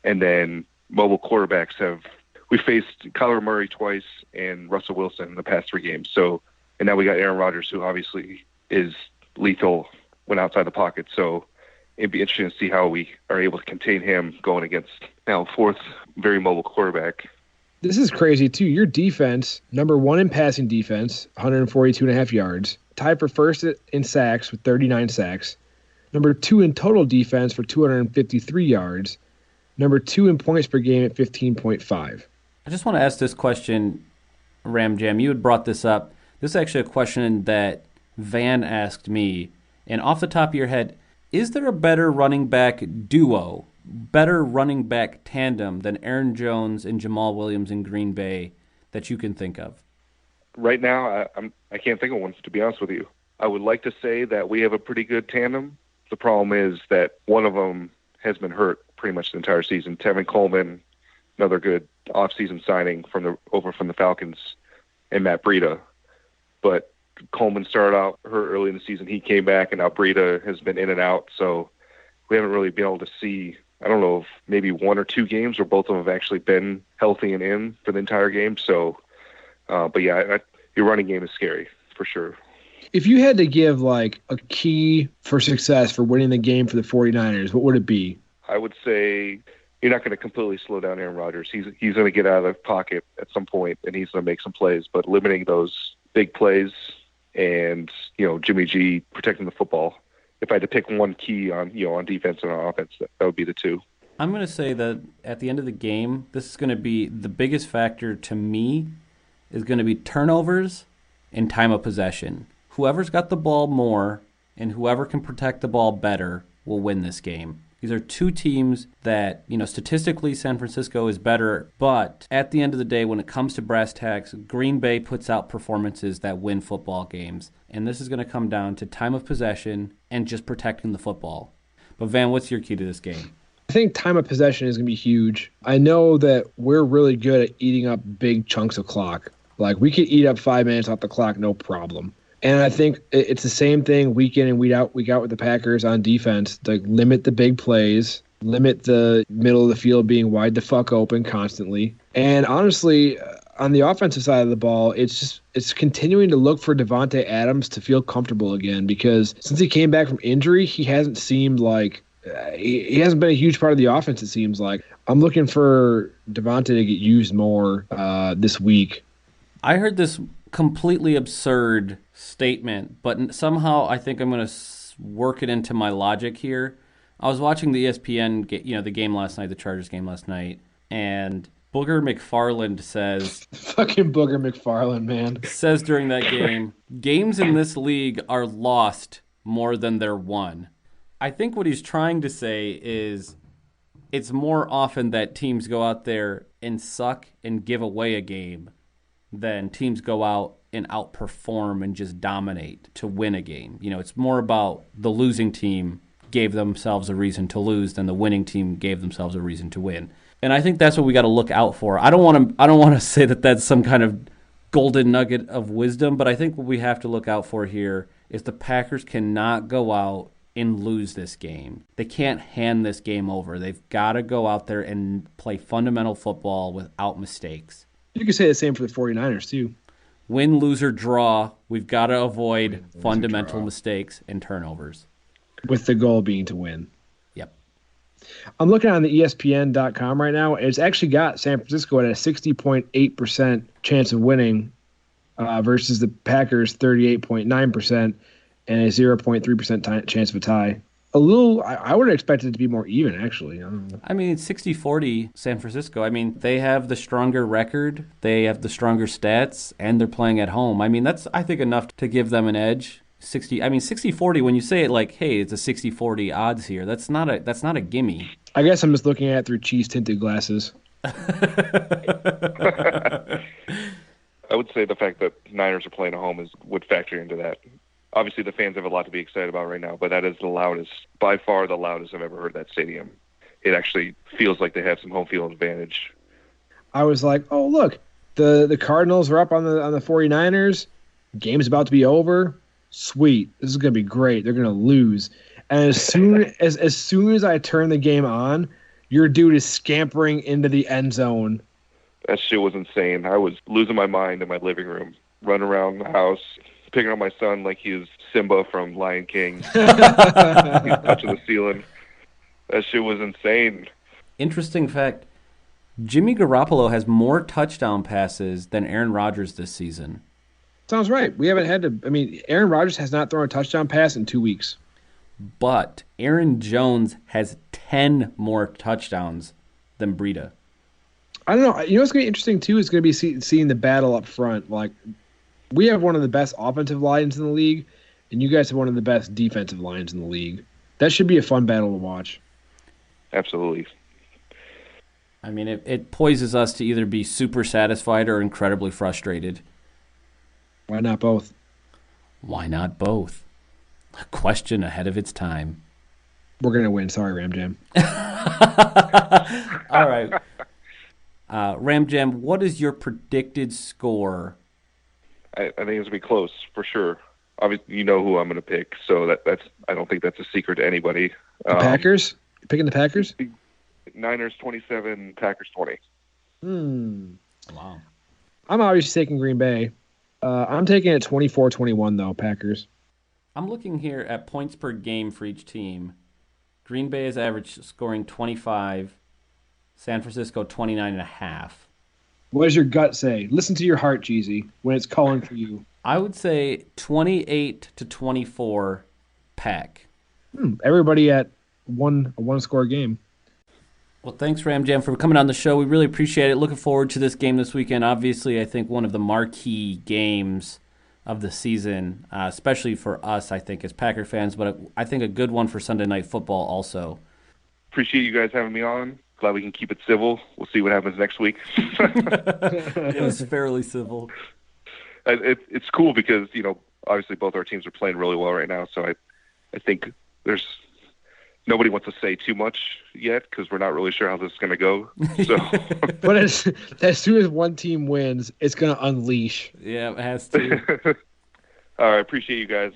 And then mobile quarterbacks we faced Kyler Murray twice and Russell Wilson in the past 3 games. So, and now we got Aaron Rodgers, who obviously is lethal when outside the pocket. So it'd be interesting to see how we are able to contain him going against now 4th very mobile quarterback. This is crazy, too. Your defense, number 1 in passing defense, 142.5 yards. Tied for first in sacks with 39 sacks. Number 2 in total defense for 253 yards. Number 2 in points per game at 15.5. I just want to ask this question, RamJam. You had brought this up. This is actually a question that Van asked me. And off the top of your head, is there a better running back duo, better running back tandem than Aaron Jones and Jamal Williams in Green Bay that you can think of? Right now, I can't think of one, to be honest with you. I would like to say that we have a pretty good tandem. The problem is that one of them has been hurt pretty much the entire season. Tevin Coleman, another good off-season signing from the Falcons, and Matt Breida. But Coleman started out hurt early in the season. He came back, and now Breida has been in and out. So we haven't really been able to see, I don't know, if maybe 1 or 2 games where both of them have actually been healthy and in for the entire game. So, but yeah, your running game is scary for sure. If you had to give like a key for success for winning the game for the 49ers, what would it be? I would say you're not going to completely slow down Aaron Rodgers. He's going to get out of the pocket at some point, and he's going to make some plays. But limiting those big plays and, Jimmy G protecting the football. If I had to pick one key on defense and on offense, that would be the 2. I'm going to say that at the end of the game, this is going to be the biggest factor to me is going to be turnovers and time of possession. Whoever's got the ball more and whoever can protect the ball better will win this game. These are 2 teams that, statistically San Francisco is better, but at the end of the day, when it comes to brass tacks, Green Bay puts out performances that win football games. And this is going to come down to time of possession and just protecting the football. But Van, what's your key to this game? I think time of possession is going to be huge. I know that we're really good at eating up big chunks of clock. Like, we could eat up 5 minutes off the clock, no problem. And I think it's the same thing week in and week out with the Packers on defense. Like, limit the big plays, limit the middle of the field being wide the fuck open constantly. And honestly, on the offensive side of the ball, it's continuing to look for Devontae Adams to feel comfortable again, because since he came back from injury, he hasn't seemed like he hasn't been a huge part of the offense, it seems like. I'm looking for Devontae to get used more this week. I heard this completely absurd statement, but somehow I think I'm going to work it into my logic here. I was watching the ESPN, the game last night, the Chargers game last night, and Booger McFarland says... Fucking Booger McFarland, man. Says during that game, games in this league are lost more than they're won. I think what he's trying to say is it's more often that teams go out there and suck and give away a game than teams go out and outperform and just dominate to win a game. It's more about the losing team gave themselves a reason to lose than the winning team gave themselves a reason to win. And I think that's what we got to look out for. I don't want to say that that's some kind of golden nugget of wisdom, but I think what we have to look out for here is the Packers cannot go out and lose this game. They can't hand this game over. They've got to go out there and play fundamental football without mistakes. You can say the same for the 49ers, too. Win, lose, or draw, we've got to avoid fundamental mistakes and turnovers. With the goal being to win. Yep. I'm looking on the ESPN.com right now. It's actually got San Francisco at a 60.8% chance of winning versus the Packers' 38.9% and a 0.3% chance of a tie. A little, I would have expected it to be more even, actually. I don't know. I mean, 60-40 San Francisco. I mean, they have the stronger record, they have the stronger stats, and they're playing at home. I mean, that's, I think, enough to give them an edge. 60-40, when you say it like, hey, it's a 60-40 odds here, that's not a gimme. I guess I'm just looking at it through cheese-tinted glasses. I would say the fact that Niners are playing at home would factor into that. Obviously, the fans have a lot to be excited about right now, but that is by far the loudest I've ever heard that stadium. It actually feels like they have some home field advantage. I was like, oh, look, the Cardinals are up on the 49ers. Game's about to be over. Sweet. This is going to be great. They're going to lose. And as soon as I turn the game on, your dude is scampering into the end zone. That shit was insane. I was losing my mind in my living room, running around the house, picking on my son like he was Simba from Lion King. He's touching the ceiling. That shit was insane. Interesting fact, Jimmy Garoppolo has more touchdown passes than Aaron Rodgers this season. Sounds right. We haven't had to. I mean, Aaron Rodgers has not thrown a touchdown pass in 2 weeks. But Aaron Jones has 10 more touchdowns than Breida. I don't know. You know what's going to be interesting, too, is going to be seeing the battle up front. Like, we have one of the best offensive lines in the league, and you guys have one of the best defensive lines in the league. That should be a fun battle to watch. Absolutely. I mean, it poises us to either be super satisfied or incredibly frustrated. Why not both? Why not both? A question ahead of its time. We're going to win. Sorry, RamJam. All right. RamJam, what is your predicted score? I think it's going to be close, for sure. Obviously, you know who I'm going to pick, so that's I don't think that's a secret to anybody. The Packers? You picking the Packers? Niners 27, Packers 20. Wow. I'm obviously taking Green Bay. I'm taking it 24-21, though, Packers. I'm looking here at points per game for each team. Green Bay is average scoring 25, San Francisco 29.5. What does your gut say? Listen to your heart, Jeezy, when it's calling for you. I would say 28-24 Pack. Everybody at a one-score game. Well, thanks, RamJam, for coming on the show. We really appreciate it. Looking forward to this game this weekend. Obviously, I think one of the marquee games of the season, especially for us, I think, as Packer fans, but I think a good one for Sunday Night Football also. Appreciate you guys having me on. Glad we can keep it civil. We'll see what happens next week. It was fairly civil. It's cool because, obviously both our teams are playing really well right now, so I think there's nobody wants to say too much yet because we're not really sure how this is going to go. So, but as soon as one team wins, it's going to unleash. Yeah, it has to. All right, appreciate you guys.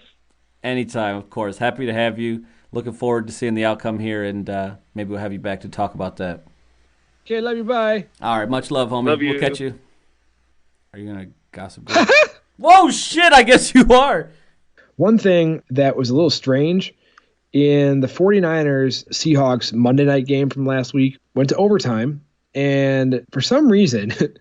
Anytime, of course. Happy to have you. Looking forward to seeing the outcome here, and maybe we'll have you back to talk about that. Okay, love you. Bye. All right, much love, homie. Love you. We'll catch you. Are you going to gossip? Whoa, shit, I guess you are. One thing that was a little strange in the 49ers-Seahawks Monday night game from last week, went to overtime, and for some reason, the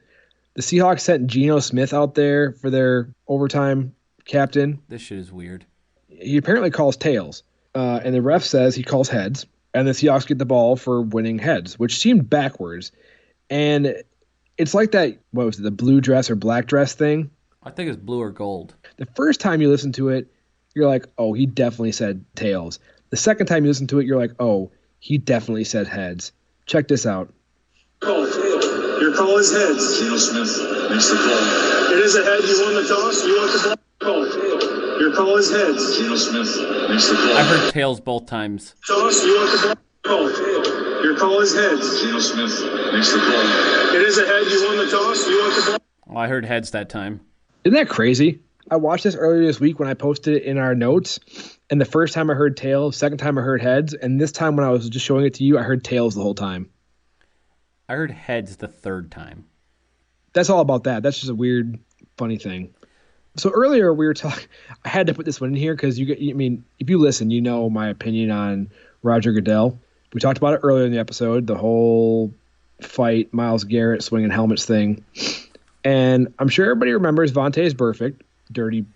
Seahawks sent Geno Smith out there for their overtime captain. This shit is weird. He apparently calls tails, and the ref says he calls heads, and the Seahawks get the ball for winning heads, which seemed backwards. And it's like that, what was it, the blue dress or black dress thing? I think it's blue or gold. The first time you listen to it, you're like, oh, he definitely said tails. The second time you listen to it, you're like, oh, he definitely said heads. Check this out. Call tails. Your call is heads. Geno Smith makes the call. It is a head. You won the toss. You want the ball. Your call is heads. Geno Smith makes the call. I heard tails both times. Toss. You want the ball. Your call is heads. Geno Smith makes the call. It is a head. You won the toss. You want the ball. Well, I heard heads that time. Isn't that crazy? I watched this earlier this week when I posted it in our notes, and the first time I heard tails, second time I heard heads, and this time when I was just showing it to you, I heard tails the whole time. I heard heads the third time. That's all about that. That's just a weird, funny thing. So earlier we were talking. I had to put this one in here because if you listen, you know my opinion on Roger Goodell. We talked about it earlier in the episode, the whole fight, Myles Garrett swinging helmets thing. And I'm sure everybody remembers Vontaze Burfict, dirty,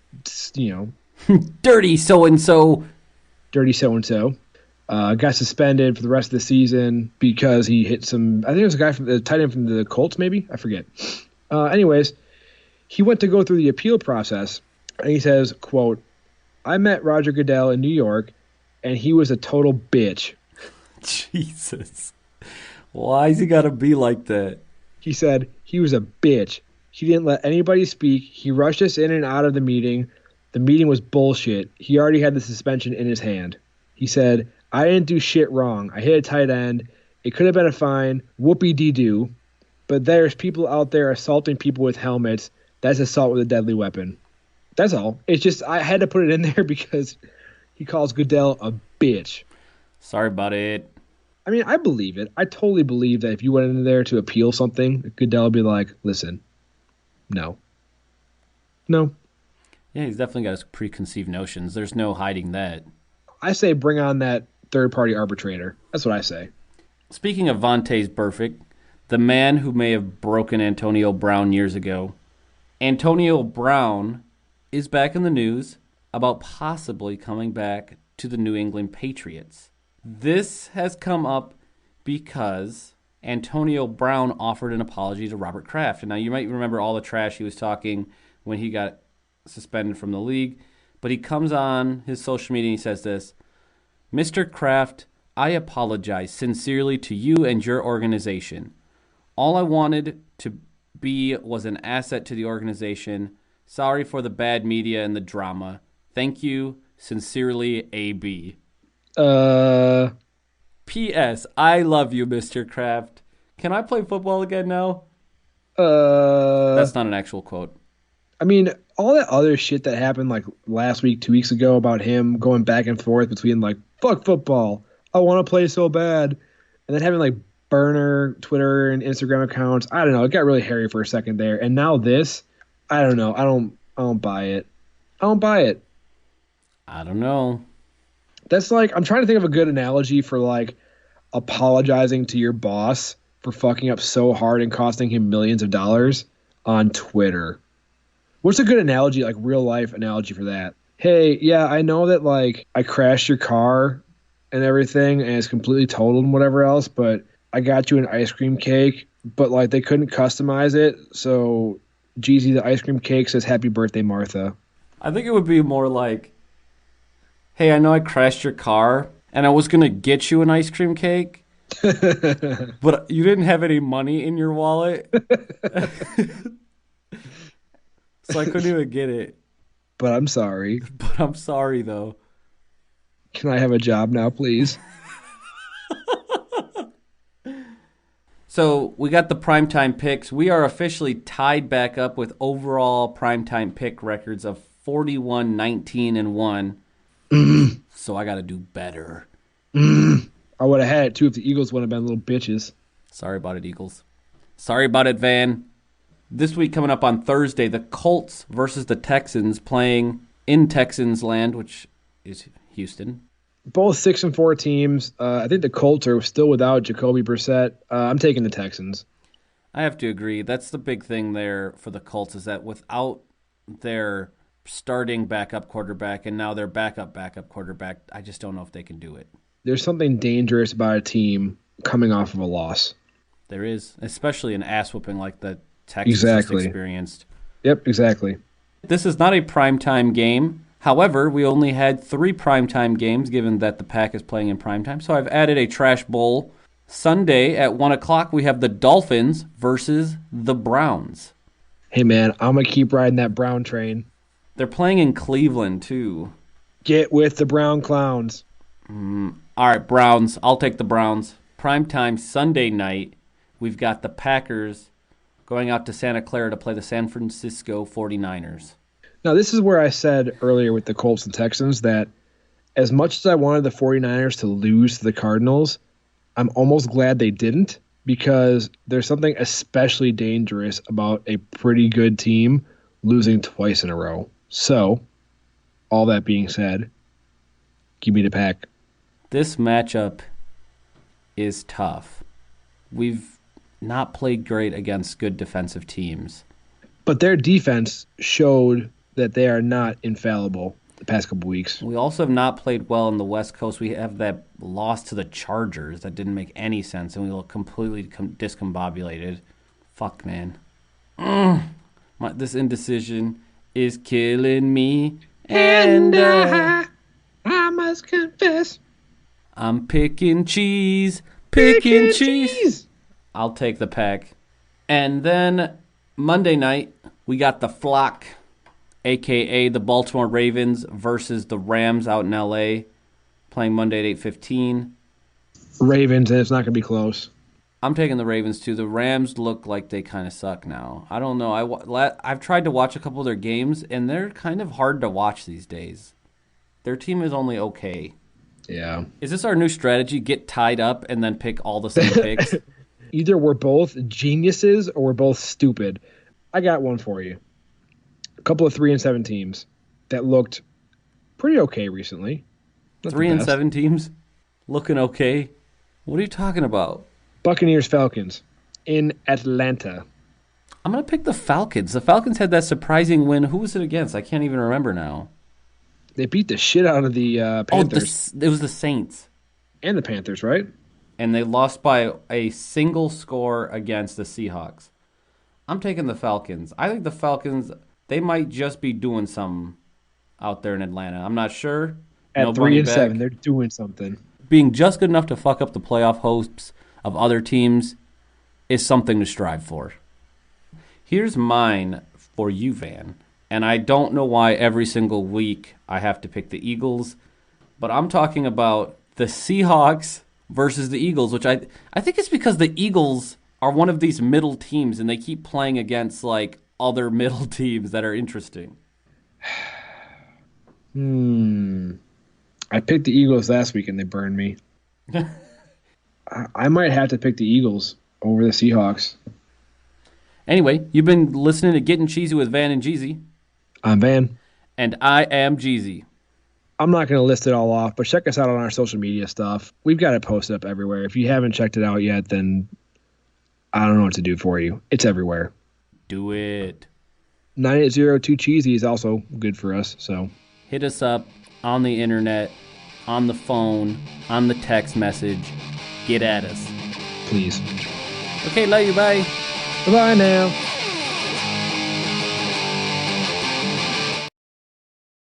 dirty so-and-so. Dirty so-and-so. Got suspended for the rest of the season because he hit some, I think it was a guy from the tight end from the Colts, maybe? I forget. Anyways, he went to go through the appeal process, and he says, quote, I met Roger Goodell in New York, and he was a total bitch. Jesus. Why is he got to be like that? He said he was a bitch. He didn't let anybody speak. He rushed us in and out of the meeting. The meeting was bullshit. He already had the suspension in his hand. He said, I didn't do shit wrong. I hit a tight end. It could have been a fine. Whoopie-dee-doo. But there's people out there assaulting people with helmets. That's assault with a deadly weapon. That's all. It's just I had to put it in there because he calls Goodell a bitch. Sorry about it. I mean, I believe it. I totally believe that if you went in there to appeal something, Goodell would be like, listen, no. Yeah, he's definitely got his preconceived notions. There's no hiding that. I say bring on that third-party arbitrator. That's what I say. Speaking of Vontaze Burfict, the man who may have broken Antonio Brown years ago, Antonio Brown is back in the news about possibly coming back to the New England Patriots. This has come up because Antonio Brown offered an apology to Robert Kraft. And now you might remember all the trash he was talking when he got suspended from the league. But he comes on his social media and he says this, Mr. Kraft, I apologize sincerely to you and your organization. All I wanted to be was an asset to the organization. Sorry for the bad media and the drama. Thank you. Sincerely, AB. P.S. I love you, Mr. Kraft. Can I play football again now? That's not an actual quote. I mean, all that other shit that happened like last week, 2 weeks ago about him going back and forth between like, fuck football, I want to play so bad, and then having like burner Twitter and Instagram accounts. I don't know. It got really hairy for a second there. And now this, I don't know. I don't buy it. I don't know. That's like, I'm trying to think of a good analogy for like apologizing to your boss for fucking up so hard and costing him millions of dollars on Twitter. What's a good analogy, like real life analogy for that? Hey, yeah, I know that like I crashed your car and everything and it's completely totaled and whatever else, but I got you an ice cream cake, but like they couldn't customize it. So Jeezy, the ice cream cake, says happy birthday, Martha. I think it would be more like, hey, I know I crashed your car and I was going to get you an ice cream cake, but you didn't have any money in your wallet. So I couldn't even get it. But I'm sorry. But I'm sorry, though. Can I have a job now, please? So we got the primetime picks. We are officially tied back up with overall primetime pick records of 41, 19, and 1. So I got to do better. I would have had it, too, if the Eagles wouldn't have been little bitches. Sorry about it, Eagles. Sorry about it, Van. This week coming up on Thursday, the Colts versus the Texans playing in Texans land, which is Houston. Both 6-4 teams. I think the Colts are still without Jacoby Brissett. I'm taking the Texans. I have to agree. That's the big thing there for the Colts is that without their starting backup quarterback and now their backup quarterback, I just don't know if they can do it. There's something dangerous about a team coming off of a loss. There is, especially an ass whooping like the Texans just experienced. Yep, exactly. This is not a primetime game. However, we only had 3 primetime games given that the Pack is playing in primetime. So I've added a trash bowl Sunday at 1 o'clock, we have the Dolphins versus the Browns. Hey, man, I'm going to keep riding that Brown train. They're playing in Cleveland, too. Get with the Brown Clowns. All right, Browns. I'll take the Browns. Primetime Sunday night, we've got the Packers going out to Santa Clara to play the San Francisco 49ers. Now, this is where I said earlier with the Colts and Texans that as much as I wanted the 49ers to lose to the Cardinals, I'm almost glad they didn't, because there's something especially dangerous about a pretty good team losing twice in a row. So, all that being said, give me the Pack. This matchup is tough. We've not played great against good defensive teams. But their defense showed that they are not infallible the past couple weeks. We also have not played well on the West Coast. We have that loss to the Chargers that didn't make any sense, and we look completely discombobulated. Fuck, man. This indecision is killing me. And I must confess, I'm picking cheese. Picking cheese. I'll take the Pack. And then Monday night, we got the Flock, a.k.a. the Baltimore Ravens versus the Rams out in L.A., playing Monday at 8:15. Ravens, and it's not going to be close. I'm taking the Ravens, too. The Rams look like they kind of suck now. I don't know. I've tried to watch a couple of their games, and they're kind of hard to watch these days. Their team is only okay. Yeah. Is this our new strategy? Get tied up and then pick all the same picks? Either we're both geniuses or we're both stupid. I got one for you. A couple of 3-7 teams that looked pretty okay recently. Not 3-7 teams looking okay? What are you talking about? Buccaneers Falcons in Atlanta. I'm going to pick the Falcons. The Falcons had that surprising win. Who was it against? I can't even remember now. They beat the shit out of the Panthers. It was the Saints. And the Panthers, right? And they lost by a single score against the Seahawks. I'm taking the Falcons. I think the Falcons, they might just be doing something out there in Atlanta. I'm not sure. At No 3-7, they're doing something. Being just good enough to fuck up the playoff hopes of other teams is something to strive for. Here's mine for you, Van. And I don't know why every single week I have to pick the Eagles, but I'm talking about the Seahawks versus the Eagles, which I think it's because the Eagles are one of these middle teams, and they keep playing against like other middle teams that are interesting. I picked the Eagles last week, and they burned me. I might have to pick the Eagles over the Seahawks. Anyway, you've been listening to Gettin Cheezy with Van and Jeezy. I'm Van. And I am Jeezy. I'm not going to list it all off, but check us out on our social media stuff. We've got it posted up everywhere. If you haven't checked it out yet, then I don't know what to do for you. It's everywhere. Do it. 9802 Cheezy is also good for us. So hit us up on the internet, on the phone, on the text message. Get at us. Please. Okay, love you. Bye. Bye-bye now.